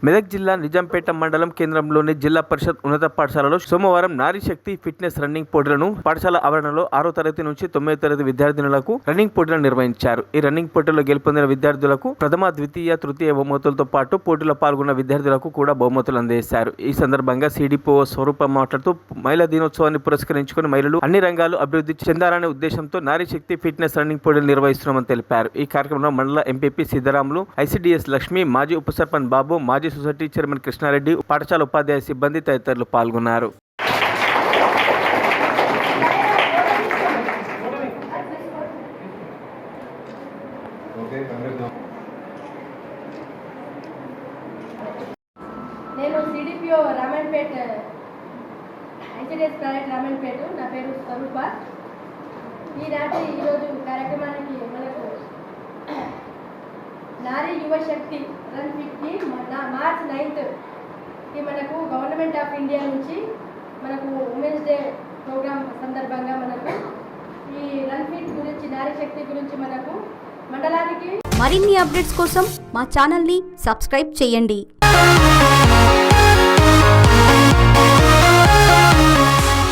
మెదక్ జిల్లా నిజాంపేట మండలం కేంద్రంలోని జిల్లా పరిషత్ ఉన్నత పాఠశాలలో సోమవారం నారీ శక్తి ఫిట్నెస్ రన్నింగ్ పోటీలను పాఠశాల ఆవరణలో 6వ తరగతి నుంచి 9వ తరగతి విద్యార్థినులకు రన్నింగ్ పోటీలను నిర్వహించారు. ఈ రన్నింగ్ పోటీలో గెలుపొందిన విద్యార్థులకు ప్రథమ, ద్వితీయ, తృతీయ బహుమతులతో పాటు పోటీలో పాల్గొన్న విద్యార్థులకు కూడా బహుమతులు అందజేశారు. ఈ సందర్భంగా సిడిపిఓ స్వరూప మాట్లాడుతూ మహిళా దినోత్సవాన్ని పురస్కరించుకుని మహిళలు అన్ని రంగాలు అభివృద్ధి చెందాలనే ఉద్దేశంతో నారీ శక్తి ఫిట్నెస్ రన్నింగ్ పోటీలు నిర్వహిస్తున్నామని తెలిపారు. ఈ కార్యక్రమంలో మండల ఎంపీపీ సిద్ధరాములు, ఐసిడిఎస్ లక్ష్మి, మాజీ ఉప సర్పంచ్ బాబు, మాజీ సొసైటీ చైర్మన్ కృష్ణారెడ్డి, పాఠశాల ఉపాధ్యాయ సిబ్బంది తదితరులు పాల్గొన్నారు. నేను CDPO Ramanpet, ICDS project Ramanpet. నా పేరు స్వరూప. ఈరోజు కార్యక్రమానికి మనకు నారీ యువశక్తి రన్ ఫిట్కి మార్చ్ 9th మనకు గవర్నమెంట్ ఆఫ్ ఇండియా నుంచి మనకు ఉమెన్స్ డే ప్రోగ్రామ్ సందర్భంగా మనకు ఈ రన్ ఫిట్ గురించి, నారీ శక్తి గురించి మనకు మండలానికి మరిన్ని అప్డేట్స్ కోసం మా ఛానల్ని సబ్స్క్రైబ్ చేయండి.